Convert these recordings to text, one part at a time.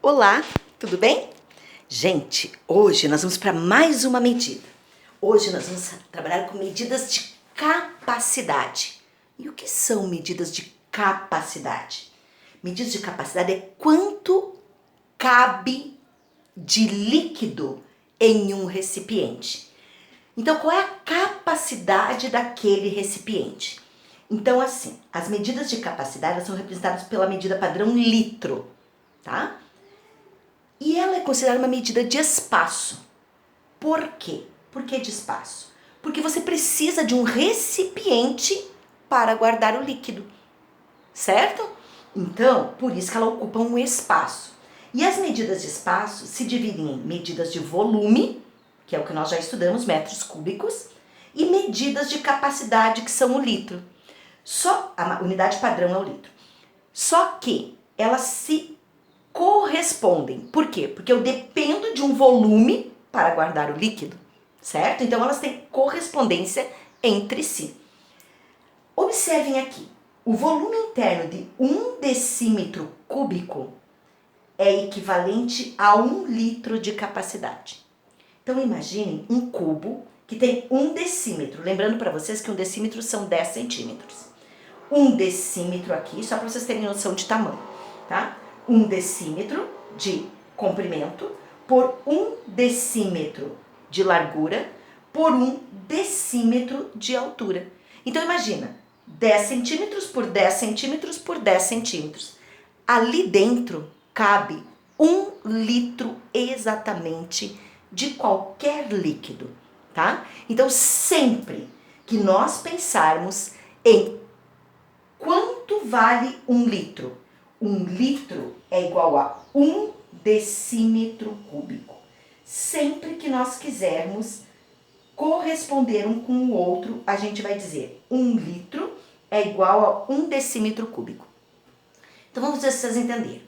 Olá, tudo bem? Gente, hoje nós vamos para mais uma medida. Hoje nós vamos trabalhar com medidas de capacidade. E o que são medidas de capacidade? Medidas de capacidade é quanto cabe de líquido em um recipiente. Então, qual é a capacidade daquele recipiente? Então, assim, as medidas de capacidade elas são representadas pela medida padrão litro, tá? E ela é considerada uma medida de espaço. Por quê? Por que de espaço? Porque você precisa de um recipiente para guardar o líquido, certo? Então, por isso que ela ocupa um espaço. E as medidas de espaço se dividem em medidas de volume, que é o que nós já estudamos, metros cúbicos, e medidas de capacidade, que são o litro. Só a unidade padrão é o litro. Só que elas se correspondem. Por quê? Porque eu dependo de um volume para guardar o líquido, certo? Então elas têm correspondência entre si. Observem aqui, o volume interno de 1 decímetro cúbico é equivalente a 1 litro de capacidade. Então imaginem um cubo que tem 1 decímetro, lembrando para vocês que 1 decímetro são 10 centímetros. 1 decímetro aqui, só para vocês terem noção de tamanho, tá? 1 decímetro de comprimento por 1 decímetro de largura por 1 decímetro de altura. Então imagina, 10 centímetros por 10 centímetros por 10 centímetros. Ali dentro cabe 1 litro exatamente de qualquer líquido, tá? Então sempre que nós pensarmos em quanto vale 1 litro, 1 litro é igual a 1 decímetro cúbico. Sempre que nós quisermos corresponder um com o outro, a gente vai dizer 1 litro é igual a 1 decímetro cúbico. Então vamos ver se vocês entenderam.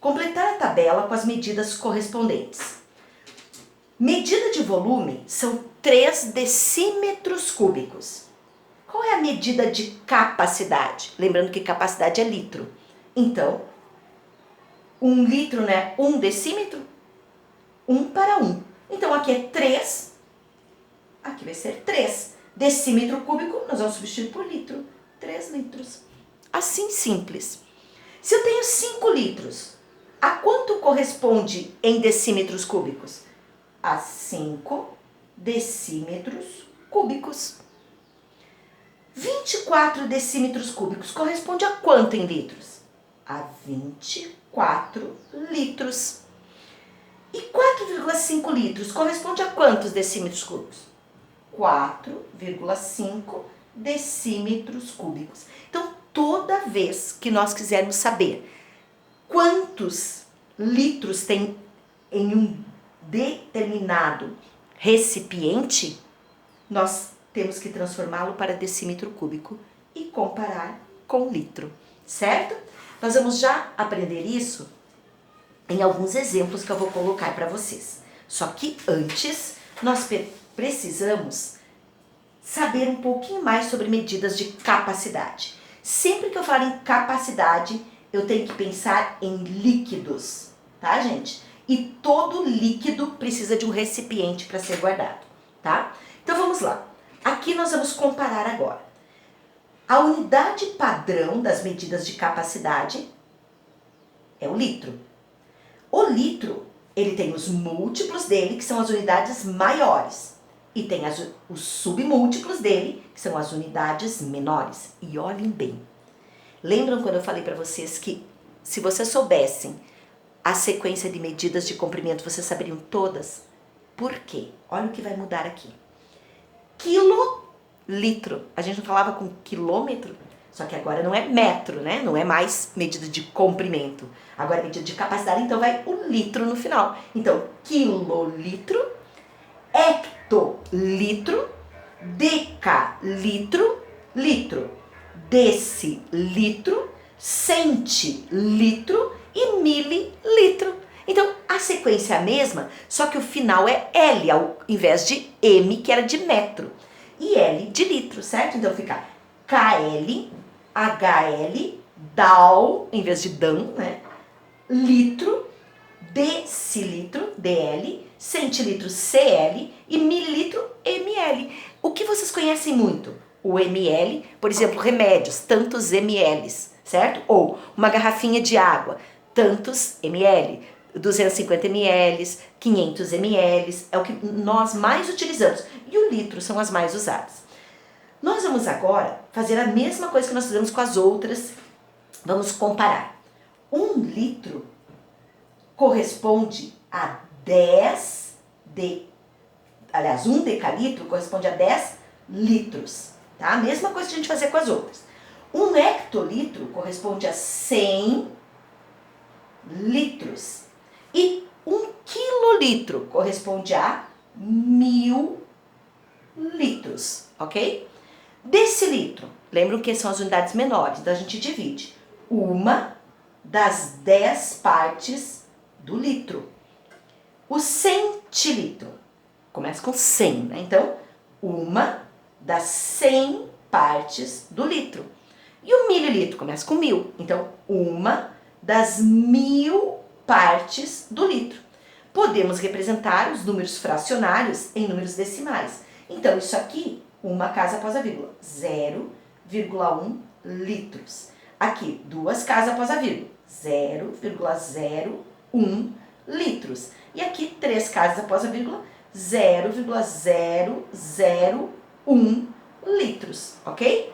Completar a tabela com as medidas correspondentes. Medida de volume são 3 decímetros cúbicos. Qual é a medida de capacidade? Lembrando que capacidade é litro. Então, 1 litro, né? 1 decímetro? 1 para 1. Então, aqui é 3. Aqui vai ser 3. Decímetro cúbico, nós vamos substituir por litro. 3 litros. Assim simples. Se eu tenho 5 litros, a quanto corresponde em decímetros cúbicos? A 5 decímetros cúbicos. 24 decímetros cúbicos corresponde a quanto em litros? A 24 litros. E 4,5 litros corresponde a quantos decímetros cúbicos? 4,5 decímetros cúbicos. Então, toda vez que nós quisermos saber quantos litros tem em um determinado recipiente, nós temos que transformá-lo para decímetro cúbico e comparar com litro, certo? Nós vamos já aprender isso em alguns exemplos que eu vou colocar para vocês. Só que antes, nós precisamos saber um pouquinho mais sobre medidas de capacidade. Sempre que eu falar em capacidade, eu tenho que pensar em líquidos, tá, gente? E todo líquido precisa de um recipiente para ser guardado, tá? Então vamos lá. Aqui nós vamos comparar agora. A unidade padrão das medidas de capacidade é o litro. O litro, ele tem os múltiplos dele, que são as unidades maiores. E tem os submúltiplos dele, que são as unidades menores. E olhem bem. Lembram quando eu falei para vocês que se vocês soubessem a sequência de medidas de comprimento, vocês saberiam todas? Por quê? Olha o que vai mudar aqui. Quilolitro. A gente não falava com quilômetro, só que agora não é metro, né? Não é mais medida de comprimento. Agora é medida de capacidade, então vai o litro no final. Então, quilolitro, hectolitro, decalitro, litro, decilitro, centilitro e mililitro. Então, a sequência é a mesma, só que o final é L, ao invés de M, que era de metro. E L de litro, certo? Então, fica KL, HL, DAL, em vez de DAN, né? Litro, decilitro, DL, centilitro, CL e mililitro, ML. O que vocês conhecem muito? O ml, por exemplo, remédios, tantos ml, certo? Ou uma garrafinha de água, tantos ml, 250 ml, 500 ml, é o que nós mais utilizamos. E o litro são as mais usadas. Nós vamos agora fazer a mesma coisa que nós fizemos com as outras. Vamos comparar. 1 litro corresponde a 1 decalitro corresponde a 10 litros, tá? Mesma coisa que a gente fazia com as outras. 1 hectolitro corresponde a 100 litros. E 1 quilolitro corresponde a 1000 litros, ok? Decilitro, lembram que são as unidades menores, então a gente divide. Uma das 10 partes do litro. O centilitro, começa com 100, né? Então, uma das 100 partes do litro. E o mililitro começa com 1000, então, uma das 1000 partes do litro. Podemos representar os números fracionários em números decimais. Então, isso aqui, uma casa após a vírgula, 0,1 litros. Aqui, 2 casas após a vírgula, 0,01 litros. E aqui, 3 casas após a vírgula, 0,001 litros, ok?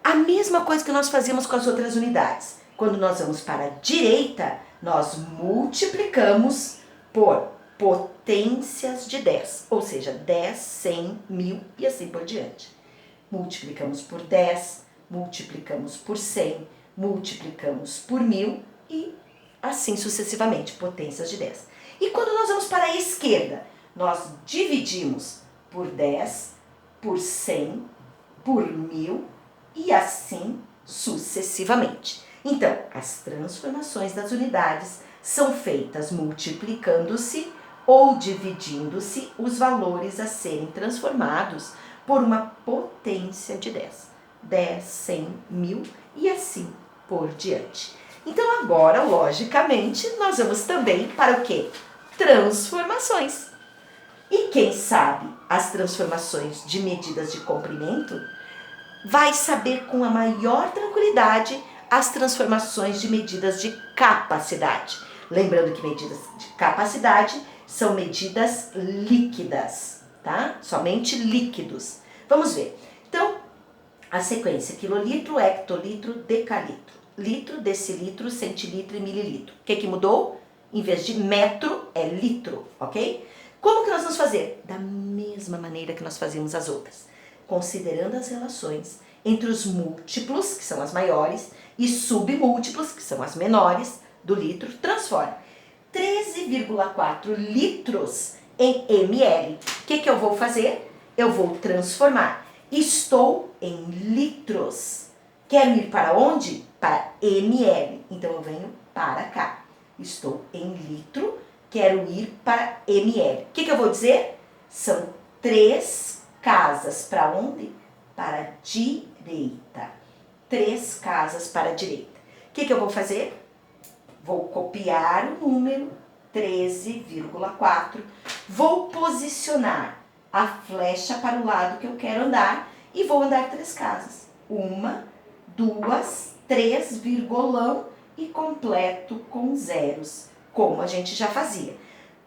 A mesma coisa que nós fazíamos com as outras unidades. Quando nós vamos para a direita, nós multiplicamos por potências de 10, ou seja, 10, 100, 1000 e assim por diante. Multiplicamos por 10, multiplicamos por 100, multiplicamos por 1000 e assim sucessivamente, potências de 10. E quando nós vamos para a esquerda, nós dividimos por 10, por 100, por 1000 e assim sucessivamente. Então, as transformações das unidades são feitas multiplicando-se ou dividindo-se os valores a serem transformados por uma potência de 10. 10, 100, 1000 e assim por diante. Então agora, logicamente, nós vamos também para o quê? Transformações. E quem sabe as transformações de medidas de comprimento vai saber com a maior tranquilidade as transformações de medidas de capacidade. Lembrando que medidas de capacidade são medidas líquidas, tá? Somente líquidos. Vamos ver. Então, a sequência quilolitro, hectolitro, decalitro, litro, decilitro, centilitro e mililitro. O que mudou? Em vez de metro, é litro, ok? Como que nós vamos fazer? Da mesma maneira que nós fazíamos as outras. Considerando as relações entre os múltiplos, que são as maiores, e submúltiplos, que são as menores, do litro, transforma 13,4 litros em ml. O que eu vou fazer? Eu vou transformar. Estou em litros. Quero ir para onde? Para ml. Então, eu venho para cá. Estou em litro, quero ir para ml. O que eu vou dizer? São 3 casas para onde? Para a direita. 3 casas para a direita. O que eu vou fazer? Vou copiar o número 13,4. Vou posicionar a flecha para o lado que eu quero andar e vou andar 3 casas. 1, 2, 3, virgolão e completo com zeros, como a gente já fazia.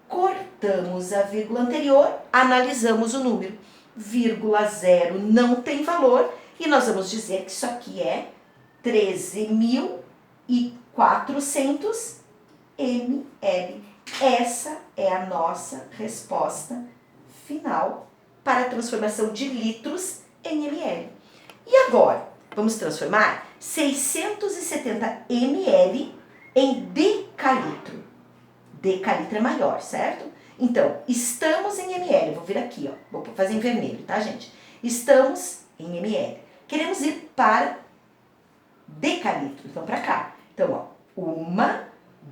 Cortamos a vírgula anterior, analisamos o número. Vírgula zero não tem valor e nós vamos dizer que isso aqui é 13.400 ml. Essa é a nossa resposta final para a transformação de litros em ml. E agora, vamos transformar 670 ml em decalitro. Decalitro é maior, certo? Então, estamos em ml. Vou vir aqui, ó. Vou fazer em vermelho, tá, gente? Estamos em ml. Queremos ir para decalitro. Então, para cá. Então, ó. 1,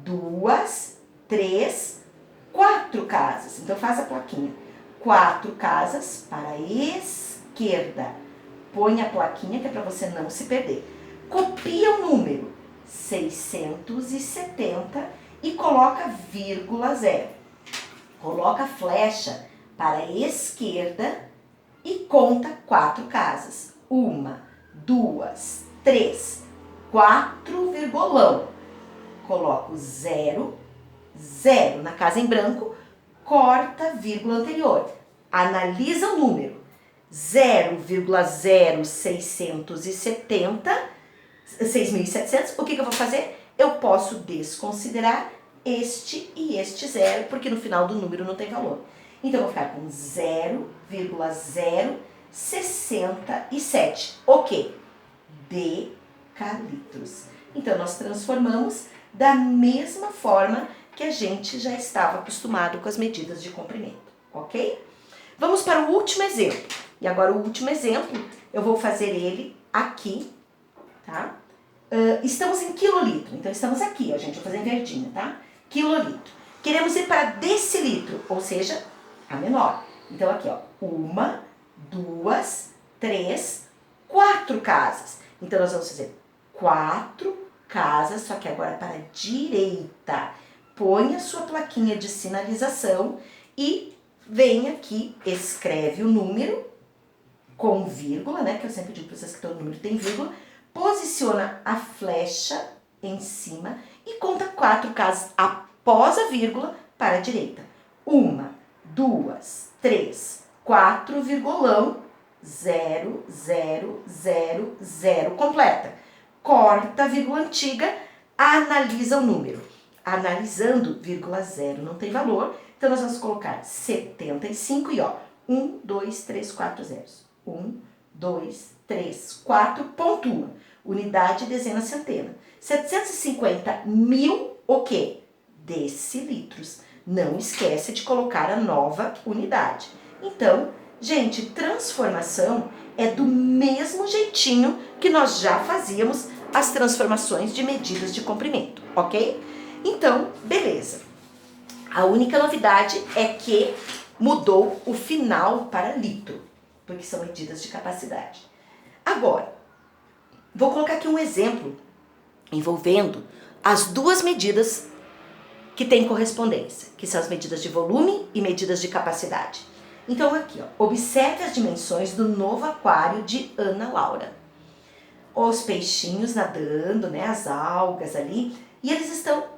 2, 3, 4 casas. Então, faz a plaquinha. 4 casas para a esquerda. Põe a plaquinha que é para você não se perder. Copia o número 670 e coloca coloca vírgula zero. Coloca a flecha para a esquerda e conta 4 casas. 1, 2, 3, 4 virgulão. Coloco 0, 0 na casa em branco, corta a vírgula anterior. Analisa o número. 6.700, o que eu vou fazer? Eu posso desconsiderar este e este zero, porque no final do número não tem valor. Então, eu vou ficar com 0,067. O quê? Decalitros. Então, nós transformamos da mesma forma que a gente já estava acostumado com as medidas de comprimento, ok? Vamos para o último exemplo. E agora o último exemplo, eu vou fazer ele aqui, tá? Estamos em quilolitro, então estamos aqui, ó, gente, vou fazer em verdinho, tá? Quilolitro. Queremos ir para decilitro, ou seja, a menor. Então aqui, ó, 1, 2, 3, 4 casas. Então nós vamos fazer 4 casas, só que agora para a direita. Põe a sua plaquinha de sinalização e vem aqui, escreve o número com vírgula, né? Que eu sempre digo para vocês que todo número tem vírgula. Posiciona a flecha em cima e conta 4 casas após a vírgula para a direita. 1, 2, 3, 4, virgulão, 0, 0, 0, 0. Completa. Corta a vírgula antiga, analisa o número. Analisando, vírgula 0 não tem valor, então nós vamos colocar 75 e ó, 1, 2, 3, 4 zeros. 1, 2, 3, 4, pontua. Unidade, dezena, centena. 750 mil, o quê? Decilitros. Não esquece de colocar a nova unidade. Então, gente, transformação é do mesmo jeitinho que nós já fazíamos as transformações de medidas de comprimento, ok? Então, beleza. A única novidade é que mudou o final para litro, porque são medidas de capacidade. Agora, vou colocar aqui um exemplo envolvendo as duas medidas que têm correspondência, que são as medidas de volume e medidas de capacidade. Então aqui, ó, observe as dimensões do novo aquário de Ana Laura. Os peixinhos nadando, né, as algas ali, e eles estão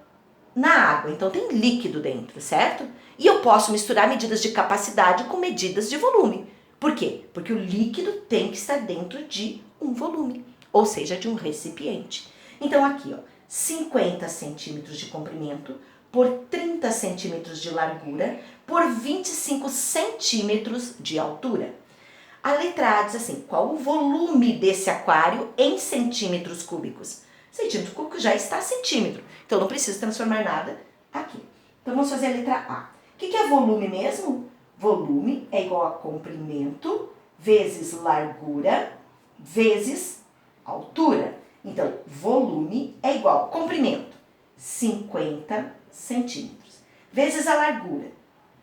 na água, então tem líquido dentro, certo? E eu posso misturar medidas de capacidade com medidas de volume. Por quê? Porque o líquido tem que estar dentro de um volume, ou seja, de um recipiente. Então aqui, ó, 50 centímetros de comprimento por 30 centímetros de largura por 25 centímetros de altura. A letra A diz assim, qual o volume desse aquário em centímetros cúbicos? Centímetro cúbico já está centímetro, então não precisa transformar nada aqui. Então vamos fazer a letra A. O que é volume mesmo? Volume é igual a comprimento vezes largura vezes altura. Então, volume é igual a comprimento, 50 centímetros, vezes a largura,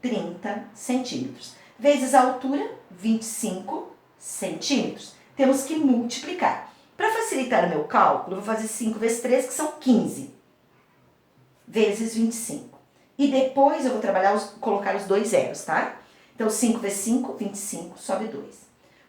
30 centímetros, vezes a altura, 25 centímetros. Temos que multiplicar. Para facilitar o meu cálculo, eu vou fazer 5 vezes 3, que são 15, vezes 25. E depois eu vou colocar os dois zeros, tá? Então, 5 vezes 5, 25, sobe 2.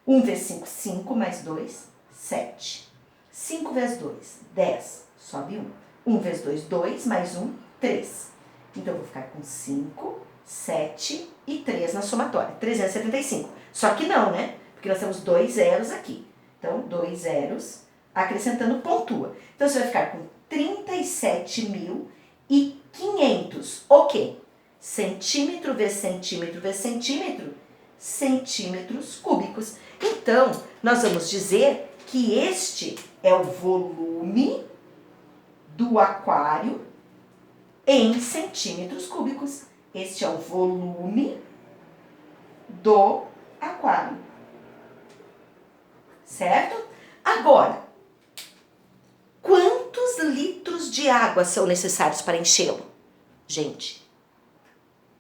1 vezes 5, 5, mais 2, 7. 5 vezes 2, 10, sobe 1. 1 vezes 2, 2, mais 1, 3. Então, eu vou ficar com 5, 7 e 3 na somatória, 375. Só que não, né? Porque nós temos dois zeros aqui. Então, 2 zeros, acrescentando, pontua. Então, você vai ficar com 37.500. O quê? Centímetro vezes centímetro vezes centímetro, centímetros cúbicos. Então, nós vamos dizer que este é o volume do aquário em centímetros cúbicos. Este é o volume do aquário. Certo? Agora, quantos litros de água são necessários para enchê-lo? Gente,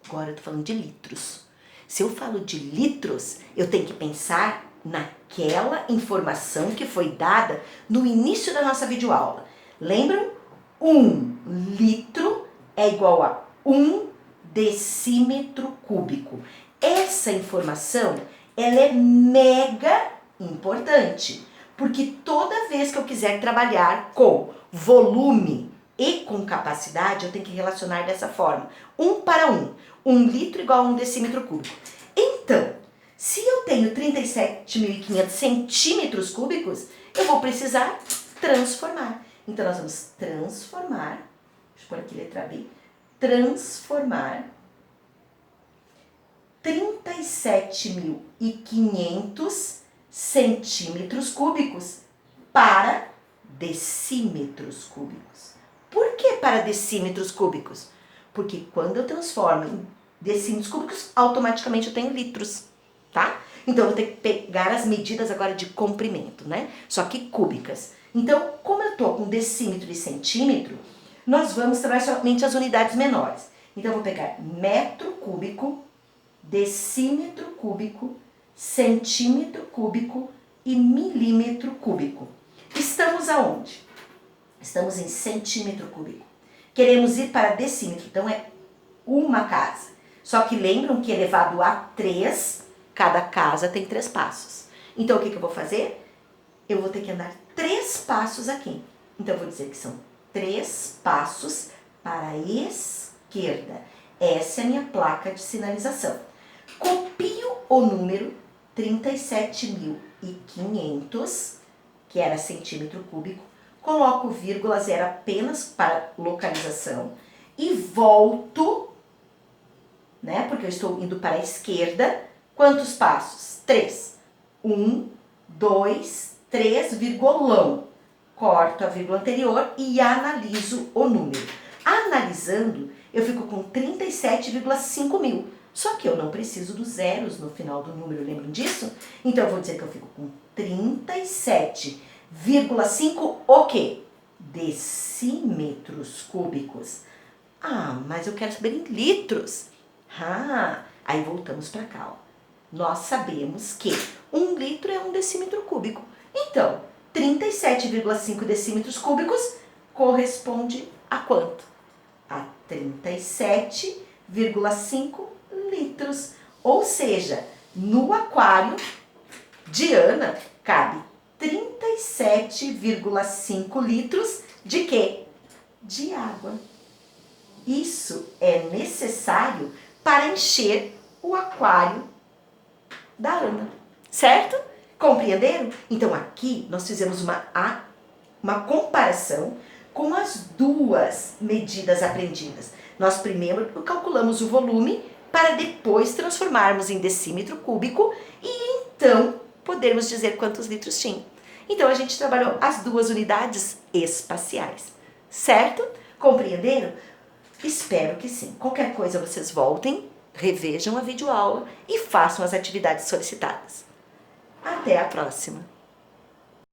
agora eu tô falando de litros. Se eu falo de litros, eu tenho que pensar naquela informação que foi dada no início da nossa videoaula. Lembram? 1 litro é igual a 1 decímetro cúbico. Essa informação, ela é mega importante, porque toda vez que eu quiser trabalhar com volume e com capacidade, eu tenho que relacionar dessa forma. 1 para 1. 1 litro igual a 1 decímetro cúbico. Então, se eu tenho 37.500 centímetros cúbicos, eu vou precisar transformar. Então, nós vamos transformar, deixa eu pôr aqui letra B, transformar 37.500 centímetros cúbicos para decímetros cúbicos. Por que para decímetros cúbicos? Porque quando eu transformo em decímetros cúbicos, automaticamente eu tenho litros, tá? Então, eu vou ter que pegar as medidas agora de comprimento, né? Só que cúbicas. Então, como eu tô com decímetro e centímetro, nós vamos trabalhar somente as unidades menores. Então, eu vou pegar metro cúbico, decímetro cúbico, centímetro cúbico e milímetro cúbico. Estamos aonde? Estamos em centímetro cúbico. Queremos ir para decímetro, então é uma casa. Só que lembram que elevado a 3, cada casa tem 3 passos. Então, o que eu vou fazer? Eu vou ter que andar 3 passos aqui. Então, eu vou dizer que são 3 passos para a esquerda. Essa é a minha placa de sinalização. Copio o número 37.500, que era centímetro cúbico, coloco vírgula zero apenas para localização e volto, né, porque eu estou indo para a esquerda. Quantos passos? 3. 1, 2, 3, virgulão. Corto a vírgula anterior e analiso o número. Analisando, eu fico com 37,5 mil. Só que eu não preciso dos zeros no final do número, lembram disso? Então, eu vou dizer que eu fico com 37,5 o quê? Decímetros cúbicos. Ah, mas eu quero saber em litros. Ah, aí voltamos para cá, ó. Nós sabemos que 1 litro é 1 decímetro cúbico. Então, 37,5 decímetros cúbicos corresponde a quanto? A 37,5 litros. Ou seja, no aquário de Ana cabe 37,5 litros de quê? De água. Isso é necessário para encher o aquário da Ana, certo? Compreenderam? Então aqui nós fizemos uma comparação com as duas medidas aprendidas. Nós primeiro calculamos o volume para depois transformarmos em decímetro cúbico e então podermos dizer quantos litros tinha. Então a gente trabalhou as duas unidades espaciais, certo? Compreenderam? Espero que sim. Qualquer coisa vocês voltem, revejam a videoaula e façam as atividades solicitadas. Até a próxima!